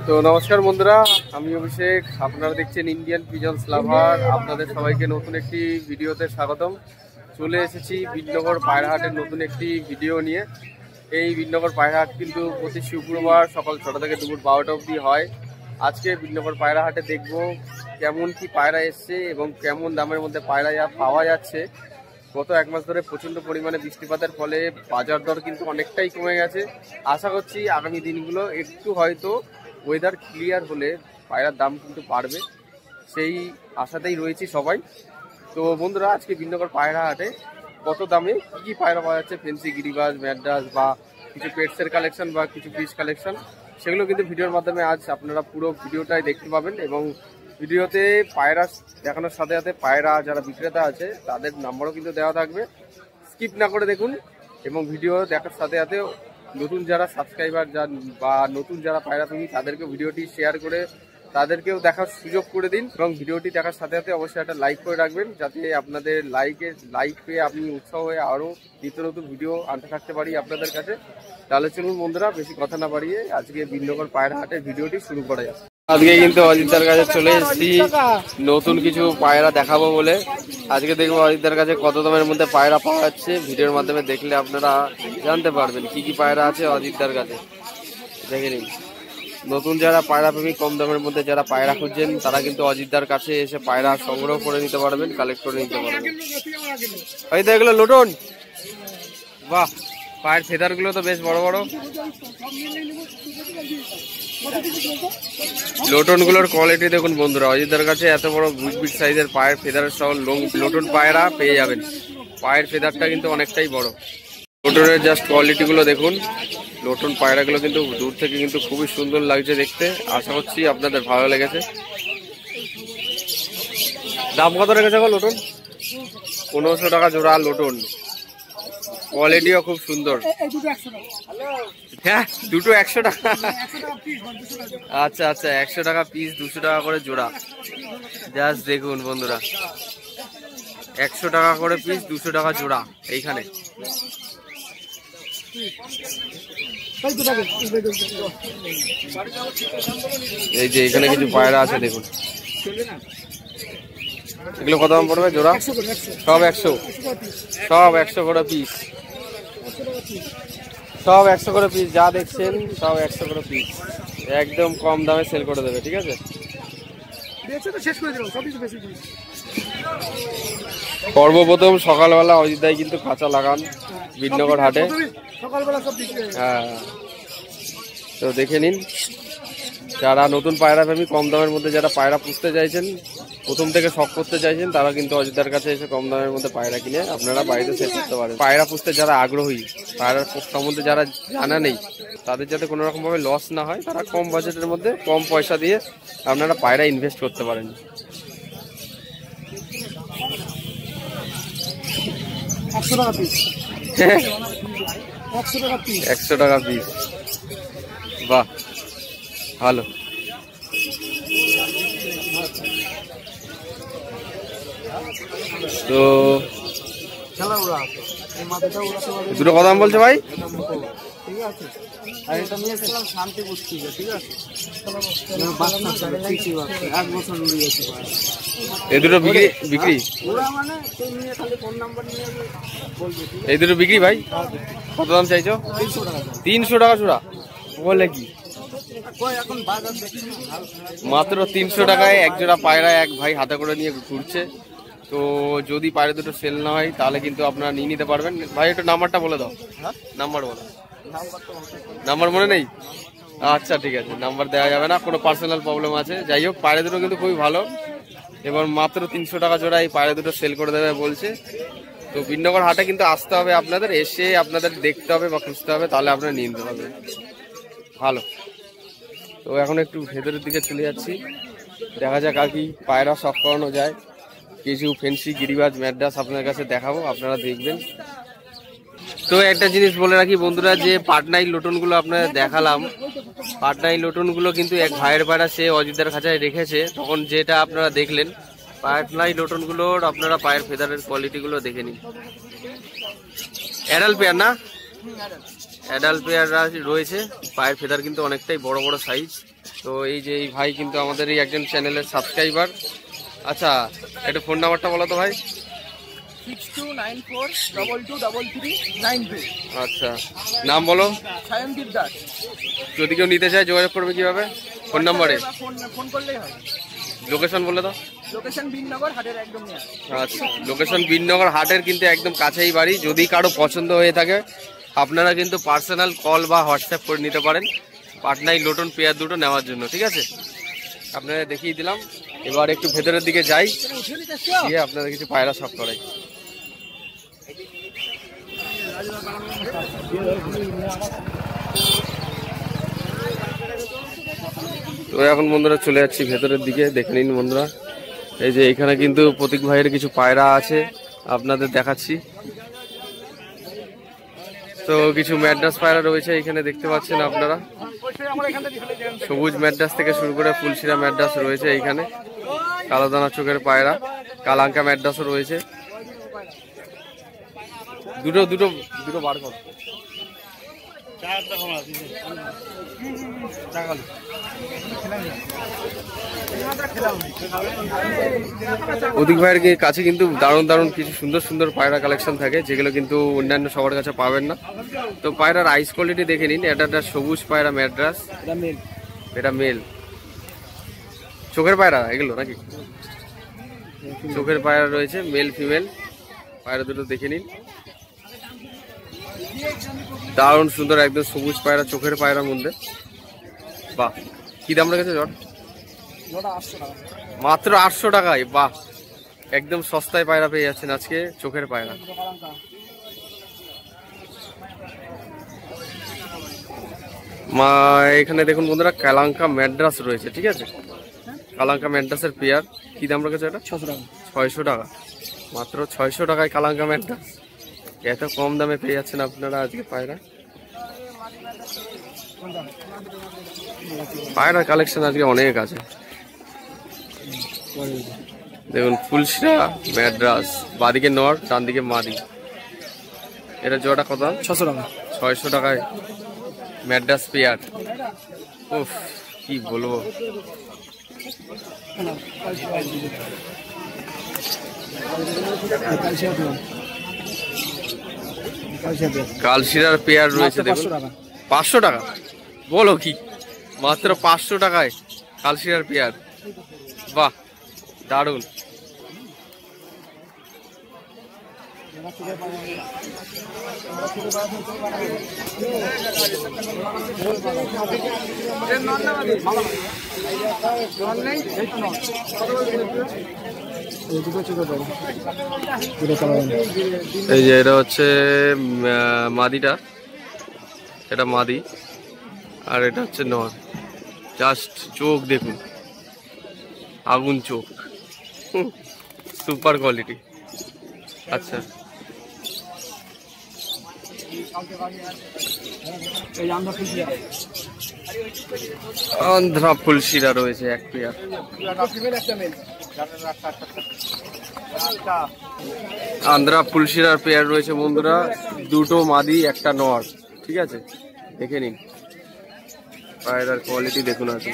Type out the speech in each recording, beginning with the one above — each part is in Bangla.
তো নমস্কার বন্ধুরা, আমি অভিষেক। আপনারা দেখছেন ইন্ডিয়ান পিজন্স লাভার। আপনাদের সবাইকে নতুন একটি ভিডিওতে স্বাগতম। চলে এসেছি বিনগর পায়রাহাটের নতুন একটি ভিডিও নিয়ে। এই বিনগর পায়রাহাট কিন্তু প্রতি শুক্রবার সকাল 6টা থেকে দুপুর 12টা অবধি হয়। আজকে বিনগর পায়রাহাটে দেখব কেমন কি পায়রা এসছে এবং কেমন দামের মধ্যে পায়রা পাওয়া যাচ্ছে। গত এক মাস ধরে প্রচণ্ড পরিমাণে বৃষ্টিপাতের ফলে বাজার দর কিন্তু অনেকটাই কমে গেছে। আশা করছি আগামী দিনগুলো একটু হয়তো ওয়েদার ক্লিয়ার হলে পায়রার দাম কিন্তু বাড়বে, সেই আশাতেই রয়েছি সবাই। তো বন্ধুরা, আজকে বিনগর পায়রা হাটে কত দামে কী কী পায়রা পাওয়া যাচ্ছে, ফেন্সি, গিরিবাজ, ম্যাড্রাস বা কিছু পেটসের কালেকশন বা কিছু ফিশ কালেকশন, সেগুলো কিন্তু ভিডিওর মাধ্যমে আজ আপনারা পুরো ভিডিওটাই দেখতে পাবেন। এবং ভিডিওতে পায়রা দেখানোর সাথে সাথে পায়রা যারা বিক্রেতা আছে তাদের নাম্বারও কিন্তু দেওয়া থাকবে। স্কিপ না করে দেখুন এবং ভিডিও দেখার সাথে সাথে নতুন যারা সাবস্ক্রাইবার বা নতুন যারা পায়রা প্রেমী তাদেরকে ভিডিওটি শেয়ার করে তাদেরকেও দেখার সুযোগ করে দিন। এবং ভিডিওটি দেখার সাথে সাথে অবশ্যই একটা লাইক করে রাখবেন, যাতে আপনাদের লাইক পেয়ে আপনি উৎসাহ হয়ে আরও নিত্য নতুন ভিডিও আনতে থাকতে পারি আপনাদের কাছে। তাহলে চলুন বন্ধুরা, বেশি কথা না বাড়িয়ে আজকে বিনগর পায়রা হাটের ভিডিওটি শুরু করা যাক। আজকে কিন্তু অজিতদার কাছে চলে এসেছি নতুন কিছু পায়রা দেখাবো বলে। আজকে দেখবো অজিতদার কাছে কত দামের মধ্যে পায়রা পাওয়া যাচ্ছে। ভিডিওর মাধ্যমে দেখলে আপনারা জানতে পারবেন কি কি পায়রা আছে অজিতদার কাছে। দেখে নিন, নতুন যারা পায়রা প্রেমী, কম দামের মধ্যে যারা পায়রা খুঁজছেন তারা কিন্তু অজিতদার কাছে এসে পায়রা সংগ্রহ করে নিতে পারবেন, কালেক্ট করে নিতে পারবেন। অজিত, এগুলো লোটন, বাহ, পায়ের ফেদার গুলো তো বেশ বড় বড়। লোটন গুলোর কোয়ালিটি দেখুন বন্ধুরা, অজিতদার কাছে এত বড় বিগ বিগ সাইজের পায়ের ফেদার সহ লোটন পায়রা পেয়ে যাবেন। পায়ের ফেদারটা কিন্তু অনেকটাই বড়। লোটনের জাস্ট কোয়ালিটি গুলো দেখুন। লোটন পায়রাগুলো কিন্তু দূর থেকে কিন্তু খুবই সুন্দর লাগছে দেখতে। আশা করছি আপনাদের ভালো লেগেছে। দাম কত রেখেছে গো লোটন? 1500 টাকা জোড়া লোটন। কোয়ালিটিও খুব সুন্দর। হ্যাঁ, দুটো 100 টাকা। আচ্ছা আচ্ছা, 100 টাকা পিস, 200 টাকা করে জোড়া। জাস্ট দেখুন বন্ধুরা, 100 টাকা করে পিস, 200 টাকা জোড়া এইখানে। এই যে এখানে কিছু পায়রা আছে দেখুন। এগুলো কত দাম পড়বে জোড়া? সব 100, সব 100 করে পিস, সব 100 করে পিস। যা দেখছেন সব 100 করে পিস। একদম কম দামে সেল করে দেবে, ঠিক আছে? সর্বপ্রথম সকালবেলা অজিতদাই কিন্তু কাঁচা লাগান বিনগর হাটে। হ্যাঁ, তো দেখে নিন, যারা নতুন পায়রা প্রেমী, কম দামের মধ্যে যারা পায়রা পুষতে চাইছেন, প্রথম থেকে শখ করতে চাইছেন, তারা কিন্তু অজিতদার কাছে এসে কম দামের মধ্যে পায়রা কিনে আপনারা বাড়িতে সেট করতে পারেন। পায়রা পুষতে যারা আগ্রহী, পায়রার সম্বন্ধে যারা জানা নেই, তাদের যাতে কোনো রকমভাবে লস না হয়, তারা কম বাজেটের মধ্যে কম পয়সা দিয়ে আপনারা পায়রা ইনভেস্ট করতে পারেন। 100 টাকা পিস। 100 টাকা পিস, বাহ, ভালো। তো দুটো কত দাম বলছে ভাই? ঠিক আছে, আর এটা নিয়ে এসেছিলাম শান্তিপুর থেকে, ঠিক আছে? এক বছর উড়ে গেছে। এই দুটো বিক্রি? মানে নিয়ে খালি ফোন নাম্বার নিয়ে বলবে। এই দুটো বিক্রি ভাই? কত দাম চাইছো? 300 টাকা জোড়া। বলে কি, মাত্র 300 টাকায় এক জোড়া পায়রা এক ভাই হাতে করে নিয়ে ঘুরছে। তো যদি পায়রা দুটো সেল না হয় তাহলে কিন্তু আপনারা নিয়ে নিতে পারবেন। ভাই একটু নাম্বারটা বলে দাও। নাম্বার বলো। নাম্বার মনে নেই? আচ্ছা ঠিক আছে, নাম্বার দেওয়া যাবে না, কোনো পার্সোনাল প্রবলেম আছে। যাই হোক, পায়রা দুটো কিন্তু খুবই ভালো এবং মাত্র 300 টাকা জোড়া এই পায়রা দুটো সেল করে দেবে বলছে। তো বিনগর হাটে কিন্তু আসতে হবে আপনাদের, এসে আপনাদের দেখতে হবে বা খুঁজতে হবে, তাহলে আপনারা নিয়ে নিতে পারবেন। ভালো। তো এখন একটু ভেতরের দিকে চলে যাচ্ছি, দেখা যাক আর কি পায়রা শখ করানো যায়। কিছু ফেন্সি, গিরিবাজ, ম্যাড্রাস আপনার কাছে দেখাবো, আপনারা দেখবেন। তো একটা জিনিস বলে রাখি বন্ধুরা, যে পাটনাই লোটনগুলো আপনাদের দেখালাম, পাটনাই লোটনগুলো কিন্তু এক ভাইয়ের পায়রা, সে অজিতদার খাঁচায় রেখেছে। তখন যেটা আপনারা দেখলেন, পাটনাই লোটনগুলোর আপনারা পায়ের ফেদারের কোয়ালিটিগুলো দেখে নিন। অ্যাডাল্ট পেয়ার না? অ্যাডাল্ট পেয়াররা রয়েছে, পায়ের ফেদার কিন্তু অনেকটাই বড় বড় সাইজ। তো এই যে এই ভাই কিন্তু আমাদের এই একজন চ্যানেলের সাবস্ক্রাইবার। আচ্ছা, একটু ফোন নাম্বারটা বলো তো ভাই। 6294223392। আচ্ছা, নাম বলো। সায়নদীপ দাস। যদি কেউ নিতে চায় যোগাযোগ করবে কিভাবে? ফোন নাম্বারে? ফোন করলেই হয়। লোকেশন বলে দাও। লোকেশন বিননগর হাটের একদম নিয়ে। আচ্ছা, লোকেশন বিননগর হাটের কিন্তু একদম কাছেই বাড়ি। যদি কারো পছন্দ হয়ে থাকে আপনারা কিন্তু পার্সোনাল কল বা হোয়াটসঅ্যাপ করে নিতে পারেন পাটনাই লোটন পেয়ার দুটো নেওয়ার জন্য। ঠিক আছে, আপনারা দেখিয়ে দিলাম। এবার একটু ভেতরের দিকে যাই, গিয়ে আপনাদের কিছু পায়রা শখ করাই। তো এখন বন্ধুরা চলে যাচ্ছি ভেতরের দিকে, দেখে নিন বন্ধুরা। এই যে এখানে কিন্তু প্রতীক ভাইয়ের কিছু পায়রা আছে, আপনাদের দেখাচ্ছি। তো কিছু ম্যাড্রাস পায়রা রয়েছে এখানে, দেখতে পাচ্ছেন আপনারা। সবুজ ম্যাড্রাস থেকে শুরু করে ফুলশিরা ম্যাড্রাস রয়েছে এইখানে, কালো দানা চোখের পায়রা, কালাঙ্কা ম্যাড্রাসও রয়েছে। দুটো দুটো দুটো বার কর। প্রতীক ভাইয়ের কাছে কিন্তু দারুণ দারুণ কিছু সুন্দর সুন্দর পায়রা কালেকশন থাকে, যেগুলো কিন্তু অন্যান্য সবার কাছে পাবেন না। তো পায়রার আইস কোয়ালিটি দেখে নিন। এটা একটা সবুজ পায়রা ম্যাড্রাস, এটা মেল। চোখের পায়রা এগুলো নাকি? চোখের পায়রা রয়েছে, মেল ফিমেল পায়রা দুটো দেখে নিন। দারুণ সুন্দর একদম সবুজ পায়রা, চোখের পায়রার মধ্যে। বাহ, কি দাম রেখেছে জট? মাত্র 800 টাকায়। বাহ, একদম সস্তায় পায়রা পেয়ে যাচ্ছেন আজকে, চোখের পায়রা। এখানে দেখুন বন্ধুরা, কালাঙ্কা ম্যাড্রাস রয়েছে। ঠিক আছে, কালাঙ্কা ম্যাড্রাসের পেয়ার। কি দাম রেখেছে এটা? 600 টাকা। 600 টাকা, মাত্র 600 টাকায় কালাঙ্কা ম্যাড্রাস। এত কম দামে পেয়ে যাচ্ছেন আপনারা আজকে পায়রা। পায়রার কালেকশন আজকে অনেক আছে। দেখুন, ফুলশিরা ম্যাড্রাস, বাদিকে নর, ডান দিকে মাদি। এটা জোড়াটা কত? 600 টাকা। 600 টাকায় ম্যাড্রাস পেয়ার। উফ, কি বলবো। কালশিরার পেয়ার রয়েছে দেখুন, 500 টাকা। বলো কি, মাত্র 500 টাকায় কালশিরার পেয়ার। বাহ, দারুণ। এই যে এটা হচ্ছে মাদিটা, এটা মাদি, আর এটা হচ্ছে নর। জাস্ট চোখ দেখুন, আগুন চোখ, সুপার কোয়ালিটি। আচ্ছা, আন্ধ্রা ফুলশিরা রয়েছে এক পেয়ার। আন্ধ্রা ফুলশিরার পেয়ার রয়েছে বন্ধুরা, দুটো মাদি একটা নর। ঠিক আছে, দেখে নিন পায়রার কোয়ালিটি দেখুন। আছে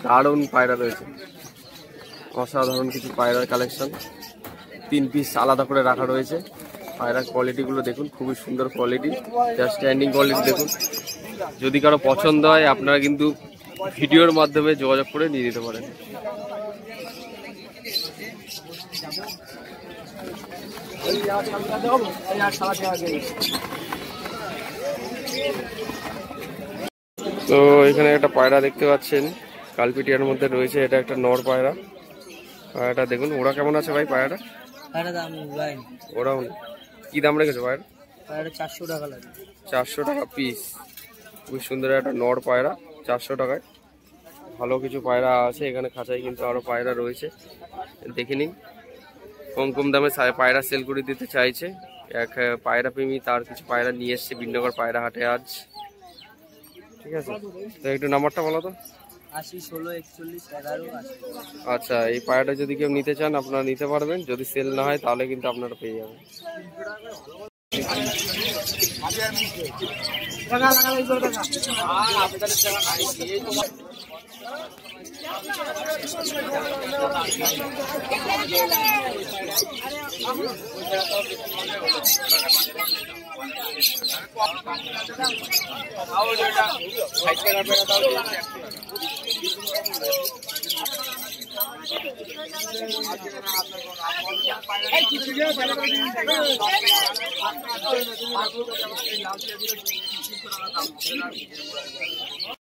দারুণ পায়রা রয়েছে, অসাধারণ কিছু পায়রার কালেকশন। 3 পিস আলাদা করে রাখা রয়েছে। পায়রার কোয়ালিটিগুলো দেখুন, খুবই সুন্দর কোয়ালিটি, জাস্ট স্ট্যান্ডিং কোয়ালিটি দেখুন। যদি কারো পছন্দ হয় আপনারা কিন্তু ভিডিওর মাধ্যমে যোগাযোগ করে নিয়ে নিতে পারেন। তো এখানে একটা পায়রা দেখতে পাচ্ছেন, কালপিটিয়ার মধ্যে রয়েছে। এটা একটা নর পায়রা। পায়রাটা দেখুন, ওরা কেমন আছে ভাই পায়রাটা? ওরাও কি দাম রেখেছে পায়রা? 400 টাকা লাগে। 400 টাকা পিস। খুবই সুন্দর একটা নর পায়রা, 400 টাকায়। ভালো কিছু পায়রা আছে এখানে খাঁচায়, কিন্তু আরো পায়রা রয়েছে, দেখে নিন। কম কম দামে পায়রা সেল করে দিতে চাইছে এক পায়রা প্রেমী, তার কিছু পায়রা নিয়ে এসছে বিননগর পায়রা হাটে আজ। ঠিক আছে, তো একটু নাম্বারটা বলো তো। 80 16 41 11 80। আচ্ছা, এই পায়রাটা যদি কেউ নিতে চান আপনারা নিতে পারবেন, যদি সেল না হয় তাহলে কিন্তু আপনারা পেয়ে যাবেন।